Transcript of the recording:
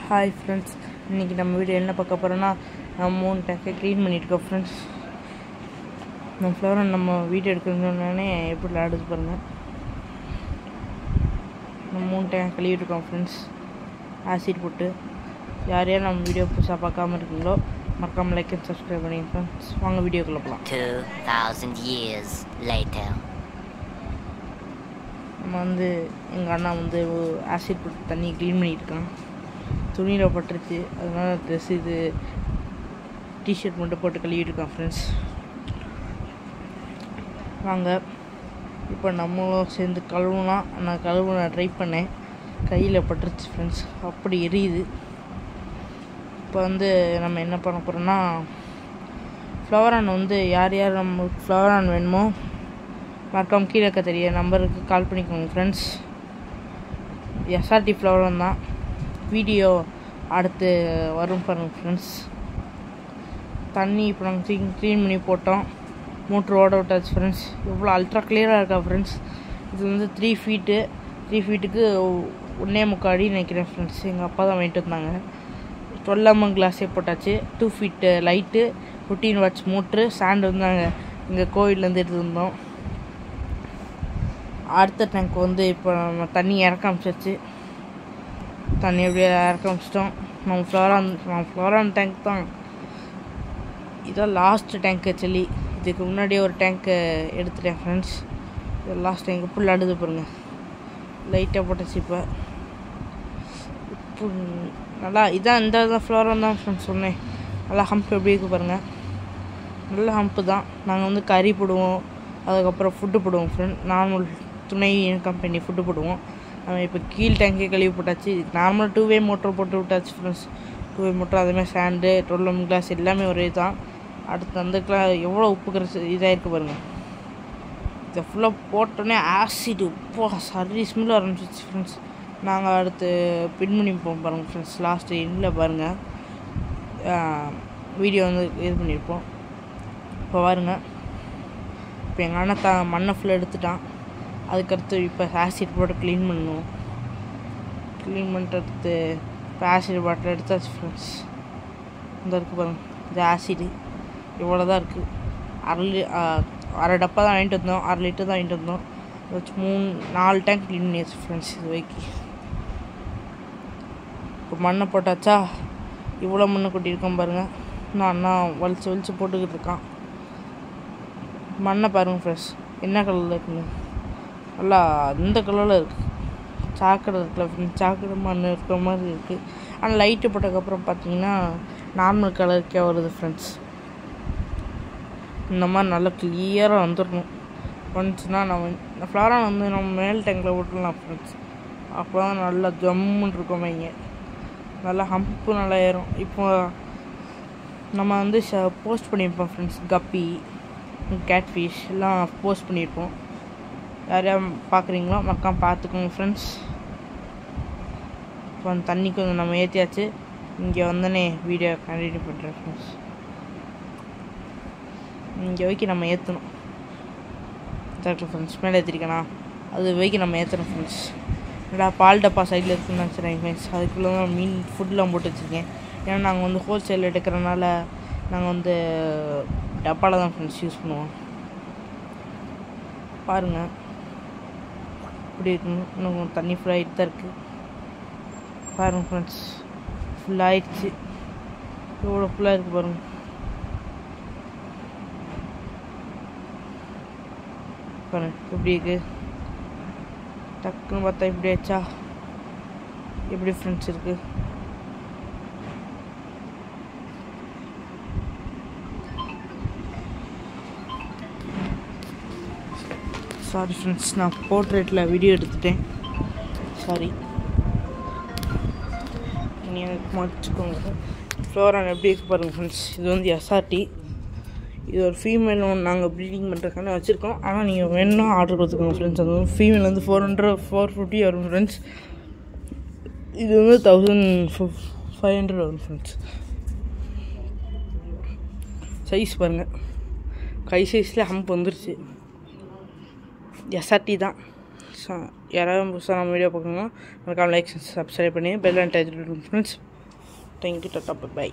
Hi friends, இன்றைக்கி நம்ம video என்ன பார்க்க போகிறோன்னா, நம்ம 3 டேங்கை க்ளீன் பண்ணியிருக்கோம் ஃப்ரெண்ட்ஸ். நம்ம ஃப்ளவரன் நம்ம வீடியோ எடுக்கணுன்னே எப்படி விளையாடுது பாருங்கள். நம்ம 3 டேங்க் கழுவிட்டுருக்கோம் ஃப்ரெண்ட்ஸ், ஆசிட் போட்டு. யார் யார் நம்ம வீடியோ புதுசாக பார்க்காம இருக்கீங்களோ மறக்காமல் லைக் அண்ட் சப்ஸ்கிரைப் பண்ணிங்க ஃப்ரெண்ட்ஸ். வாங்க வீடியோக்குள்ளே போகலாம். 2000 years later. நம்ம எங்கள் அண்ணா ஆசிட் போட்டு தண்ணி க்ளீன் பண்ணியிருக்கான். துணியில் பட்டுருச்சு, அதனால் ட்ரெஸ் டிஷர்ட் மட்டும் போட்டு கழுவிட்டுருக்கான் ஃப்ரெண்ட்ஸ். வாங்க இப்போ நம்மளும் சேர்ந்து கழுவுலாம். நான் ட்ரை பண்ணேன், கையில் பட்டுருச்சு ஃப்ரெண்ட்ஸ், அப்படி எரியுது. இப்போ நம்ம என்ன பண்ண போகிறோன்னா, ஃப்ளவரான் யார் யார் நம்மளுக்கு ஃப்ளவரான் வேணுமோ மறக்காம கீழே இருக்க தெரிய நம்பருக்கு கால் பண்ணிக்கோங்க ஃப்ரெண்ட்ஸ். எஸ்ஆர்டி ஃப்ளவரான் தான். வீடியோ அடுத்து வரும் பாருங்கள் ஃப்ரெண்ட்ஸ். தண்ணி இப்போ நாங்கள் க்ளீன் பண்ணி போட்டோம், மோட்ரு ஓட விட்டாச்சு ஃப்ரெண்ட்ஸ். எவ்வளோ அல்ட்ரா கிளியராக இருக்கா ஃப்ரெண்ட்ஸ். இது 3 ஃபீட்டு, 3 ஃபீட்டுக்கு 1.25 அடி நினைக்கிறேன் ஃப்ரெண்ட்ஸ். எங்கள் அப்பா தான் வாங்கிட்டு வந்தாங்க. 12 mm கிளாஸே போட்டாச்சு. 2 feet light, 15 watts motor, sand நாங்கள் இங்கே கோவிலேருந்து எடுத்துருந்தோம். அடுத்த டேங்க் இப்போ நம்ம தண்ணி இறக்க ஆரம்பிச்சிருச்சு. தண்ணி எப்படியே இறக்க ஆரம்பிச்சிட்டோம். நம்ம ஃப்ளவரான் டேங்க் தான். இதான் லாஸ்ட் டேங்க்கு ஆக்சுவலி. இதுக்கு முன்னாடியே ஒரு டேங்க்கு எடுத்துட்டேன் ஃப்ரெண்ட்ஸ். இது லாஸ்ட் டேங்க். ஃபுல் அடுது பாருங்கள், லைட்டாக போட்டுச்சு. இப்போ நல்லா இதான் இந்த ஃப்ளவரான் தான் ஃப்ரெண்ட்ஸ் சொன்னேன். நல்லா ஹம்ப் எப்படி இருக்குது பாருங்கள், நல்ல ஹம்ப்பு தான். நாங்கள் கறி போடுவோம், அதுக்கப்புறம் ஃபுட்டு போடுவோம் ஃப்ரெண்ட். நார்மல் துணை கம்பெனி ஃபுட்டு போடுவோம். நம்ம இப்போ கீழ் டேங்கே கழுவி போட்டாச்சு. நார்மலாக 2-way மோட்டர் போட்டு விட்டாச்சு ஃப்ரெண்ட்ஸ். 2-way மோட்டர், அதேமாதிரி சாண்டு, 12 mm கிளாஸ் எல்லாமே ஒரே தான். அடுத்து எவ்வளோ உப்பு கரைச்சி இதாகிருக்கு பாருங்கள். இதை ஃபுல்லாக போட்டோன்னே ஆசிட் உப்பா சரி ஸ்மெல் ஆரம்பிச்சிச்சு ஃப்ரெண்ட்ஸ். நாங்கள் அடுத்து பின் பண்ணி பாருங்கள் ஃப்ரெண்ட்ஸ். லாஸ்ட்டு எண்டில் பாருங்கள், வீடியோ இது பண்ணியிருப்போம். இப்போ பாருங்கள், இப்போ எங்கள் அண்ணன் மண்ணை ஃபுல்லாக எடுத்துட்டான். அதுக்கடுத்து இப்போ ஆசிட் போட்டு க்ளீன் பண்ணுவோம். க்ளீன் பண்ணுறது இப்போ ஆசிட் பாட்டில் எடுத்தாச்சு ஃப்ரெண்ட்ஸ். இருக்குது பாருங்கள், இது ஆசிடு இவ்வளோ தான் இருக்குது. அரை டப்பா தான் வாங்கிட்டு வந்தோம், 1/2 லிட்டர் தான் வாங்கிட்டு வந்தோம். வச்சு 4 டேங்க் க்ளீன் பண்ணியாச்சு ஃப்ரெண்ட்ஸ். இது வைக்கி இப்போ மண்ணை போட்டாச்சா. இவ்வளோ மண்ணை கொட்டியிருக்கோம் பாருங்கள். இன்னும் அண்ணா வலிச்சு போட்டுக்கிட்டு இருக்கான். மண்ணை பாருங்கள் ஃப்ரெண்ட்ஸ், என்ன கலரில் இருக்குங்க. நல்லா இந்த கலரில் இருக்குது. சாக்கடை இருக்குல்ல ஃப்ரெண்ட்ஸ், சாக்கடை மண் இருக்கிற மாதிரி இருக்குது. ஆனால் லைட்டு போட்டதுக்கப்புறம் பார்த்தீங்கன்னா நார்மல் கலருக்கே வருது ஃப்ரெண்ட்ஸ். இந்த மாதிரி நல்லா கிளியராக வந்துடணும். வந்துச்சுன்னா நம்ம ஃப்ளவரான் நம்ம மேல் டேங்கில் விட்டுடலாம் ஃப்ரெண்ட்ஸ். அப்போ தான் நல்லா ஜம்முன்னு இருக்கும் வைங்க. நல்லா ஹம்ப்பு நல்லா ஏறும். இப்போ நம்ம போஸ்ட் பண்ணியிருப்போம் ஃப்ரெண்ட்ஸ். கப்பி, கேட்ஃபிஷ் எல்லாம் போஸ்ட் பண்ணியிருப்போம். யார் யார் பார்க்குறீங்களோ மறக்காம பார்த்துக்கோங்க ஃப்ரெண்ட்ஸ். இப்போ தண்ணி கொஞ்சம் நம்ம ஏற்றியாச்சு. இங்கே வந்தோடனே வீடியோ கண்டினியூ பண்ணுறேன் ஃப்ரெண்ட்ஸ். இங்கே வைக்க நம்ம ஏற்றணும். கரெக்டாக ஃப்ரெண்ட்ஸ், மேலே ஏற்றிருக்கேண்ணா, அது வைக்க நம்ம ஏற்றணும் ஃப்ரெண்ட்ஸ். நல்லா பால் டப்பா சைடில் இருக்குதுன்னு நினச்சிடுறேன் ஃப்ரெண்ட்ஸ். அதுக்குள்ளே தான் மீன் ஃபுட்லாம் போட்டு வச்சுருக்கேன். ஏன்னா நாங்கள் ஹோல்சேல் எடுக்கிறனால நாங்கள் டப்பாவில் தான் ஃப்ரெண்ட்ஸ் யூஸ் பண்ணுவோம். பாருங்கள் இப்படி இருக்குங்க. இன்னும் தண்ணி ஃபுல்லாகிட்டு தான் இருக்குது பாருங்கள் ஃப்ரெண்ட்ஸ். ஃபுல்லாகிடுச்சு. எவ்வளோ ஃபுல்லாக இருக்குது பாருங்கள். பாருங்கள் எப்படி இருக்குது. டக்குன்னு பார்த்தா இப்படி ஆச்சா. எப்படி ஃப்ரெண்ட்ஸ் இருக்குது. சாரி ஃப்ரெண்ட்ஸ், நான் போர்ட்ரேட்டில் வீடியோ எடுத்துட்டேன், சாரி. நீங்கள் மறைச்சிக்கோங்க. ஃப்ளவரான் எப்படி இருக்கு பாருங்கள் ஃப்ரெண்ட்ஸ். இது எஸ்ஆர்டி. இது ஒரு ஃபீமேல் நாங்கள் ப்ரீடிங் பண்ணுறதுக்கான வச்சுருக்கோம். ஆனால் நீங்கள் வேணும்னா ஆர்டர் கொடுத்துக்கோங்க ஃப்ரெண்ட்ஸ். அது ஃபீமேல் 450 வரும் ஃப்ரெண்ட்ஸ். இது 1500 வரும் ஃப்ரெண்ட்ஸ். சைஸ் பாருங்கள், கை சைஸில் ஹம்ப் வந்துருச்சு. எஸ்ஆர்டி தான். யாராவது புதுசாக நம்ம வீடியோ பார்க்கணுன்னா மறக்காம லைக் சப்ஸ்கிரைப் பண்ணி bell and touch friends. Thank you tata by.